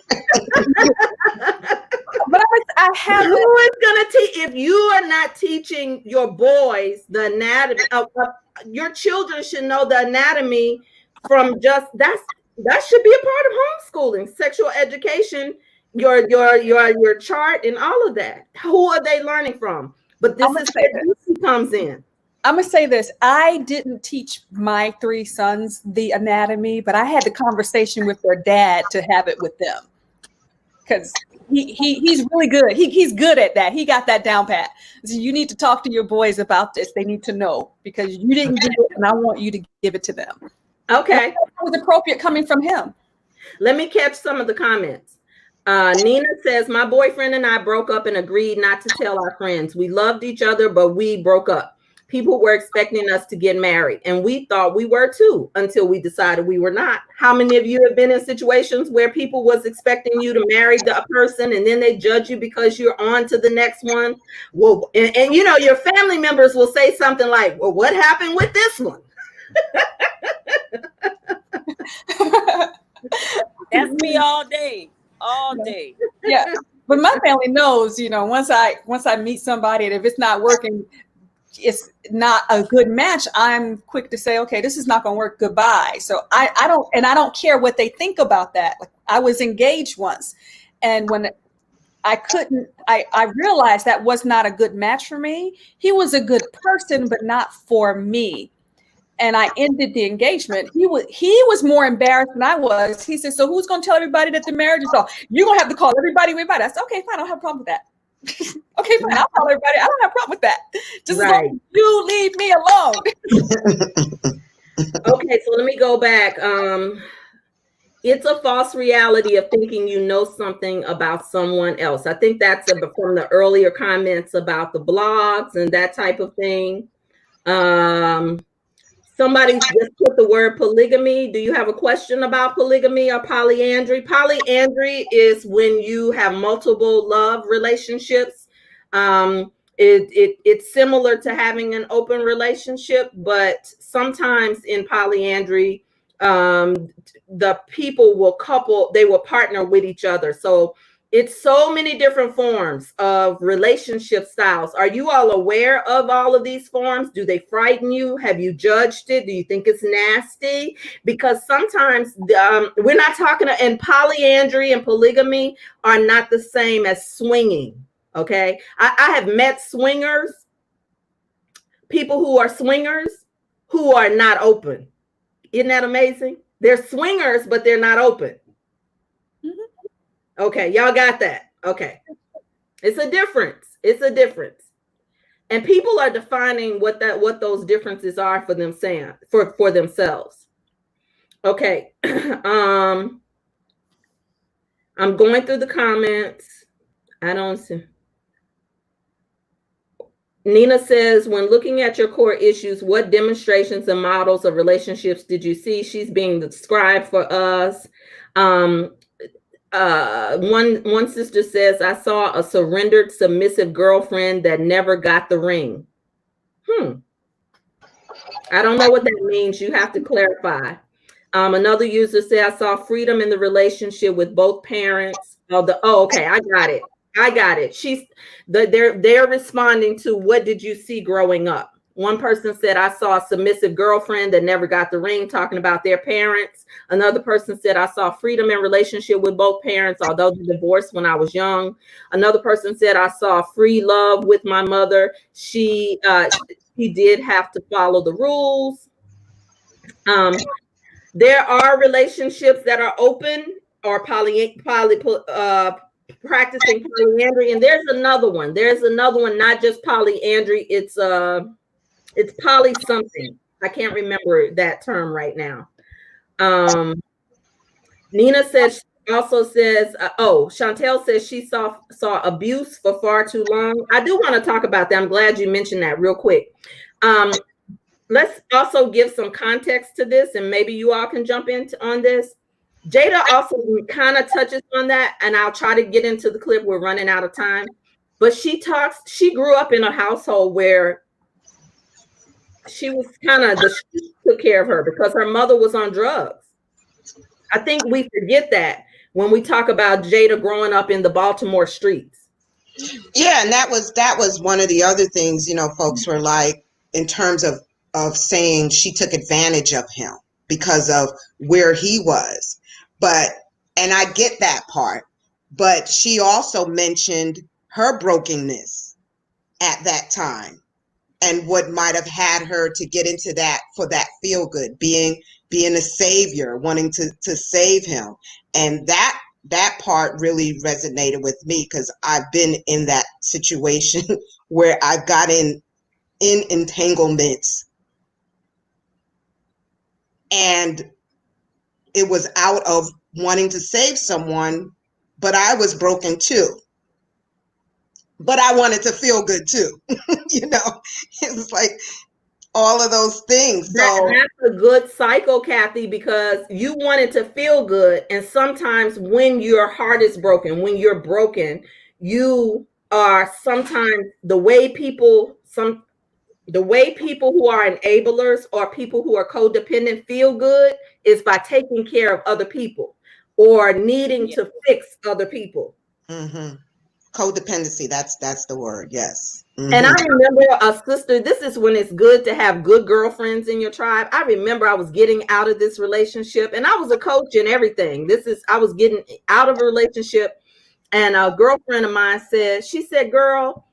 But I haven't. Who is going to teach? If you are not teaching your boys the anatomy, your children should know the anatomy from that should be a part of homeschooling, sexual education, your chart and all of that. Who are they learning from? But this is where EDIFY comes in. I'm gonna say this. I didn't teach my 3 sons the anatomy, but I had the conversation with their dad to have it with them. Because he's really good. He's good at that. He got that down pat. So you need to talk to your boys about this. They need to know, because you didn't give it, and I want you to give it to them. Okay. It was appropriate coming from him. Let me catch some of the comments. Nina says, my boyfriend and I broke up and agreed not to tell our friends. We loved each other, but we broke up. People were expecting us to get married, and we thought we were too, until we decided we were not. How many of you have been in situations where people was expecting you to marry the person, and then they judge you because you're on to the next one? Well, and you know, your family members will say something like, well, what happened with this one? That's me all day. All day. Yeah. But my family knows, you know, once I meet somebody, and if it's not working, it's not a good match, I'm quick to say, okay, this is not going to work. Goodbye. So I don't care what they think about that. Like, I was engaged once, and when I realized that was not a good match for me. He was a good person, but not for me. And I ended the engagement. He was more embarrassed than I was. He said, so who's going to tell everybody that the marriage is off? You're going to have to call everybody we invite. I said, okay, fine. I don't have a problem with that. Okay, fine. I'll call everybody. I don't have a problem with that. Just as long as you leave me alone. Okay, so let me go back. It's a false reality of thinking you know something about someone else. I think that's from the earlier comments about the blogs and that type of thing. Somebody just put the word polygamy. Do you have a question about polygamy or polyandry? Polyandry is when you have multiple love relationships. It's similar to having an open relationship, but sometimes in polyandry, the people will partner with each other. So it's so many different forms of relationship styles. Are you all aware of all of these forms? Do they frighten you? Have you judged it? Do you think it's nasty? Because sometimes we're not talking, and polyandry and polygamy are not the same as swinging. Okay. I have met swingers, people who are swingers who are not open. Isn't that amazing? They're swingers, but they're not open. Okay, y'all got that. Okay. It's a difference. It's a difference. And people are defining what those differences are for themselves. Okay. I'm going through the comments. I don't see. Nina says, when looking at your core issues, what demonstrations and models of relationships did you see? She's being described for us. One sister says, I saw a surrendered, submissive girlfriend that never got the ring. I don't know what that means. You have to clarify. Another user said, I saw freedom in the relationship with both parents. Okay, I got it. They're responding to, what did you see growing up One person said, I saw a submissive girlfriend that never got the ring, talking about their parents. Another person said, I saw freedom in relationship with both parents, although they divorced when I was young. Another person said, I saw free love with my mother. She did have to follow the rules. There are relationships that are open or practicing polyandry, and there's another one. There's another one, not just polyandry. It's poly something. I can't remember that term right now. Nina says Chantel says she saw abuse for far too long. I do want to talk about that. I'm glad you mentioned that real quick. Let's also give some context to this, and maybe you all can jump on this. Jada also kind of touches on that, and I'll try to get into the clip. We're running out of time. But she grew up in a household where she was the street took care of her because her mother was on drugs. I think we forget that when we talk about Jada growing up in the Baltimore streets. Yeah, and that was one of the other things, folks were like, in terms of saying she took advantage of him because of where he was. And I get that part, but she also mentioned her brokenness at that time and what might have had her to get into that for that feel good, being a savior, wanting to save him. And that part really resonated with me because I've been in that situation where I've got in entanglements, and it was out of wanting to save someone, but I was broken too. But I wanted to feel good too. It was like all of those things. So that's a good cycle, Kathy, because you wanted to feel good. And sometimes when your heart is broken, when you're broken, you are sometimes the way people who are enablers or people who are codependent feel good is by taking care of other people or needing to fix other people. Mm-hmm. Codependency, that's the word. Yes. Mm-hmm. And I remember a sister, this is when it's good to have good girlfriends in your tribe. I remember I was getting out of this relationship, and I was a coach and everything. I was getting out of a relationship, and a girlfriend of mine said, girl,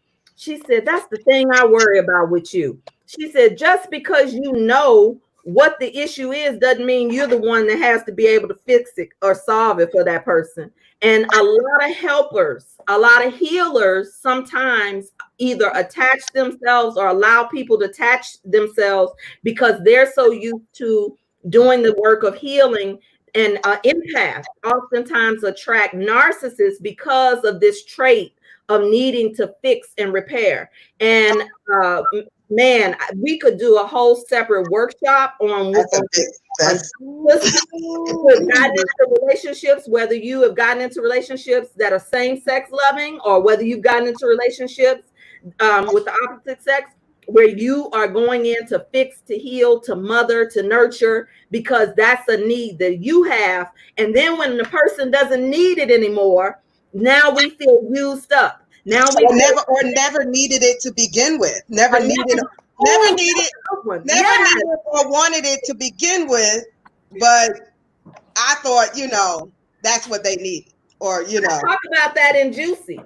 that's the thing I worry about with you. She said, just because you know what the issue is doesn't mean you're the one that has to be able to fix it or solve it for that person. And a lot of helpers, a lot of healers sometimes either attach themselves or allow people to attach themselves because they're so used to doing the work of healing. And empaths oftentimes attract narcissists because of this trait of needing to fix and repair. And man, we could do a whole separate workshop on relationships, whether you have gotten into relationships that are same-sex loving or whether you've gotten into relationships with the opposite sex, where you are going in to fix, to heal, to mother, to nurture, because that's a need that you have. And then when the person doesn't need it anymore, now we feel used up. Now we never needed it to begin with. Never needed or wanted it to begin with, but I thought, that's what they needed. Or, I talk about that in Juicy.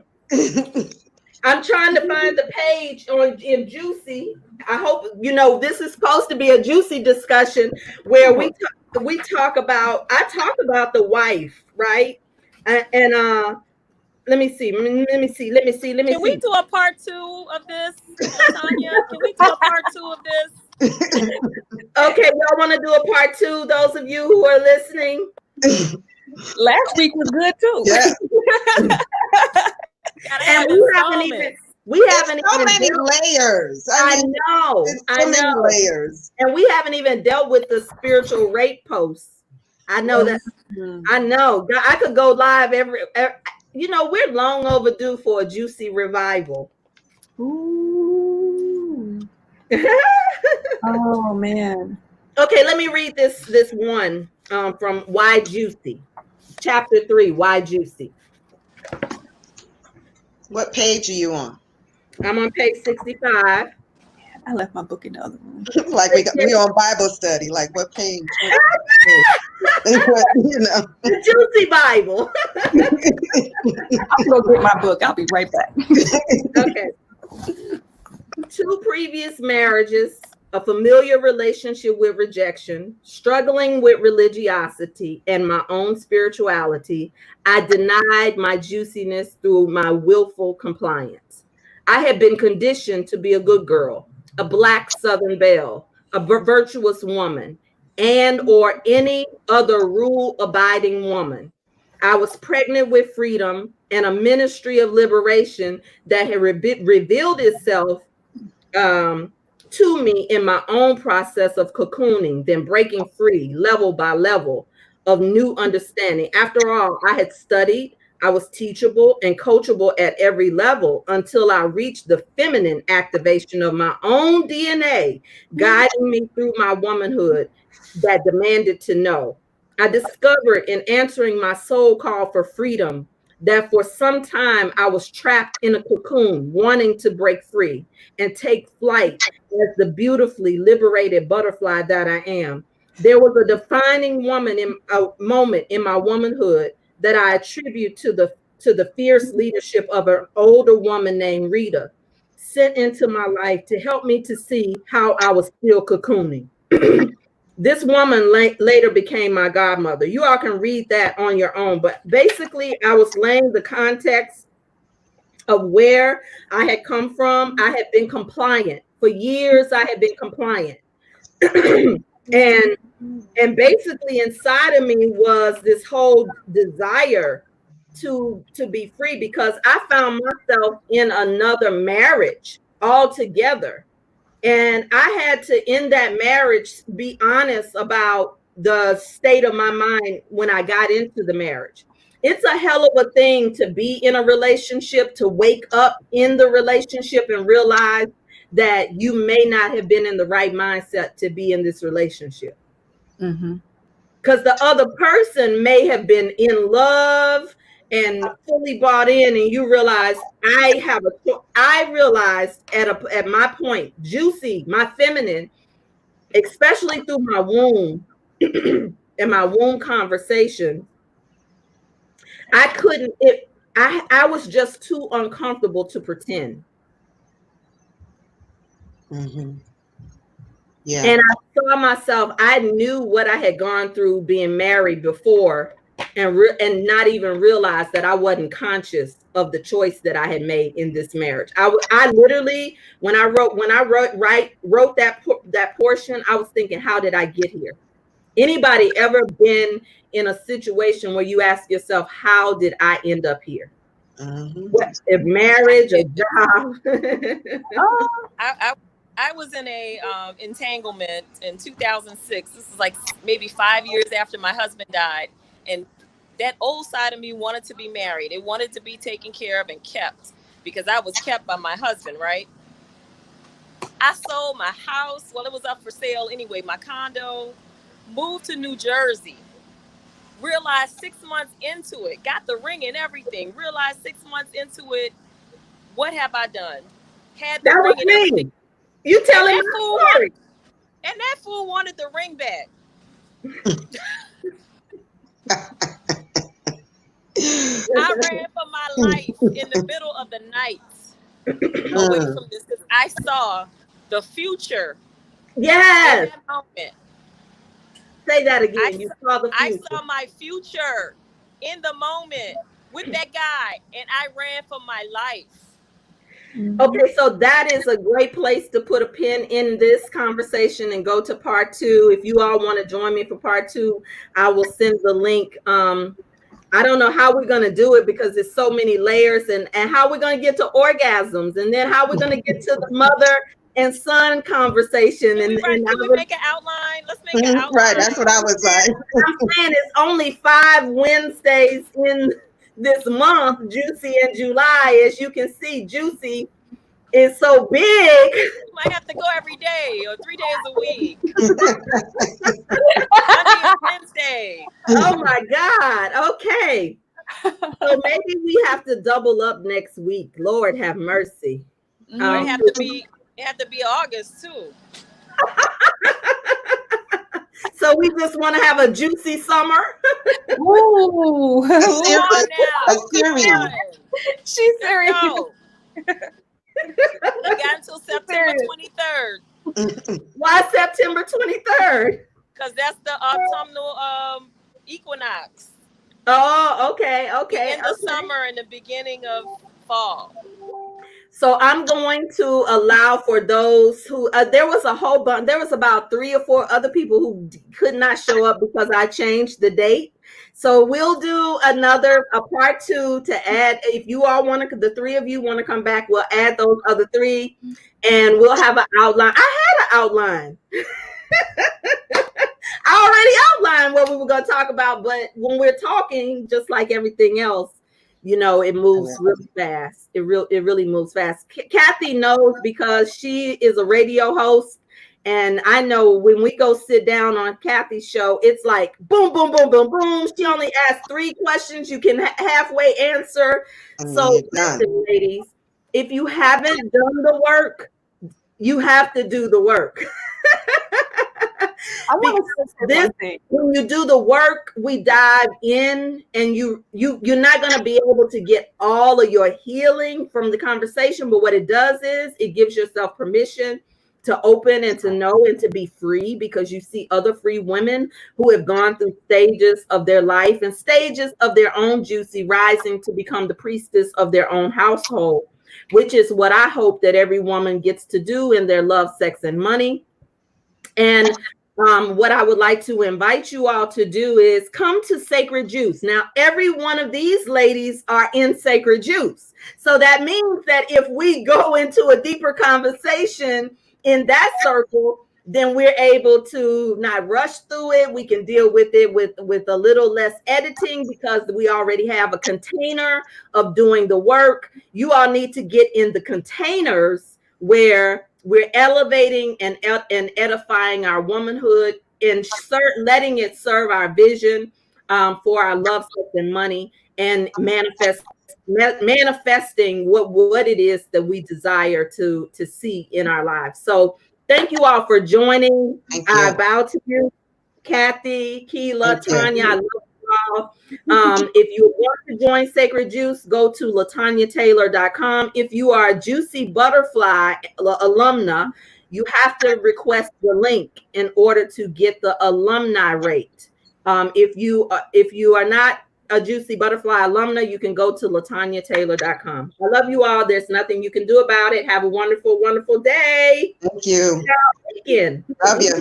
I'm trying to find the page in Juicy. I hope, this is supposed to be a juicy discussion where I talk about the wife, right? And let me see. Can we do a part 2 of this, Tanya? Can we do a part 2 of this? Okay, y'all want to do a part 2? Those of you who are listening. Last week was good too. Yeah. And we haven't so many layers. I know. Many layers. And we haven't even dealt with the spiritual rape posts. I know that. I know. I could go live every we're long overdue for a juicy revival. Ooh. Oh man. Okay, let me read this one from Why Juicy, chapter 3. Why Juicy? What page are you on? I'm on page 65. I left my book in the other room. Like we on Bible study. Like what page? You know. The Juicy Bible. I'm gonna go get my book. I'll be right back. Okay. 2 previous marriages, a familiar relationship with rejection, struggling with religiosity and my own spirituality, I denied my juiciness through my willful compliance. I had been conditioned to be a good girl, a Black Southern belle, a virtuous woman, and or any other rule-abiding woman. I was pregnant with freedom and a ministry of liberation that had revealed itself to me in my own process of cocooning, then breaking free level by level of new understanding. After all, I had studied, I was teachable and coachable at every level until I reached the feminine activation of my own DNA, guiding me through my womanhood that demanded to know. I discovered in answering my soul call for freedom that for some time I was trapped in a cocoon, wanting to break free and take flight as the beautifully liberated butterfly that I am. There was a defining moment in my womanhood that I attribute to the fierce leadership of an older woman named Rita, sent into my life to help me to see how I was still cocooning. This woman later became my godmother. You all can read that on your own, but basically I was laying the context of where I had come from. I had been compliant. For years, I had been compliant. and basically inside of me was this whole desire to be free, because I found myself in another marriage altogether. And I had to, in that marriage, be honest about the state of my mind when I got into the marriage. It's a hell of a thing to be in a relationship, to wake up in the relationship and realize that you may not have been in the right mindset to be in this relationship. Because the other person may have been in love and fully bought in, and you realize I realized at my point, juicy, my feminine, especially through my womb and my womb conversation, I was just too uncomfortable to pretend. Yeah. And I saw myself, I knew what I had gone through being married before, and not even realize that I wasn't conscious of the choice that I had made in this marriage. I literally, when I wrote that portion, I was thinking, how did I get here? Anybody ever been in a situation where you ask yourself, how did I end up here? What, a marriage, a job? I was in a entanglement in 2006. This is like maybe 5 years after my husband died. And that old side of me wanted to be married. It wanted to be taken care of and kept, because I was kept by my husband, right? I sold my house. Well, it was up for sale anyway, my condo, moved to New Jersey. Realized 6 months into it, got the ring and everything. Realized 6 months into it, what have I done? Had the That ring was and me. everything. You telling my story. And that fool wanted the ring back. I ran for my life in the middle of the night away from this, because I saw the future. Yes. In that moment. Say that again. You saw the future. I saw my future in the moment with that guy, and I ran for my life. Okay, so that is a great place to put a pin in this conversation and go to part 2. If you all want to join me for part 2, I will send the link. I don't know how we're going to do it, because there's so many layers, and how we're going to get to orgasms, and then how we're going to get to the mother and son conversation. Can we make an outline? Let's make an outline. Right, that's what I was like. I'm saying it's only 5 Wednesdays in this month, Juicy in July. As you can see, Juicy is so big. You might have to go every day or 3 days a week. Monday and Wednesday. Oh my God. Okay. So maybe we have to double up next week. Lord have mercy. It have to be It had to be August too. So we just want to have a juicy summer. Ooh. A Come series. on now. A series. Come on. She's serious. No. You got until September 23rd. Why September 23rd? Because that's the autumnal equinox. Oh, okay. The end of summer and the beginning of fall. So I'm going to allow for those who there was a whole bunch. There was about 3 or 4 other people who could not show up because I changed the date. So we'll do a part 2 to add. If you all want to, the 3 of you want to come back, we'll add those other 3, and we'll have an outline. I had an outline. I already outlined what we were going to talk about, but when we're talking, just like everything else, you know, it moves really fast. It really moves fast. Kathy knows because she is a radio host, and I know when we go sit down on Kathy's show, it's like boom, boom, boom, boom, boom. She only asks 3 questions. You can halfway answer. So listen, ladies, if you haven't done the work, you have to do the work. I want to say one thing. When you do the work, we dive in, and you're not going to be able to get all of your healing from the conversation. But what it does is it gives yourself permission to open and to know and to be free, because you see other free women who have gone through stages of their life and stages of their own juicy rising to become the priestess of their own household, which is what I hope that every woman gets to do in their love, sex, and money. And what I would like to invite you all to do is come to Sacred Juice. Now, every one of these ladies are in Sacred Juice. So that means that if we go into a deeper conversation in that circle, then we're able to not rush through it. We can deal with it with a little less editing, because we already have a container of doing the work. You all need to get in the containers where we're elevating and edifying our womanhood and letting it serve our vision for our love, sex, and money, and manifesting what it is that we desire to see in our lives. So thank you all for joining. I bow to you, Kathy, Keela, Tanya. I love you all. If you want to join Sacred Juice, go to LaTanyaTaylor.com. If you are a Juicy Butterfly alumna, you have to request the link in order to get the alumni rate. If you are not a Juicy Butterfly alumna, you can go to LaTanyaTaylor.com. I love you all. There's nothing you can do about it. Have a wonderful, wonderful day. Thank you. Again. Love you.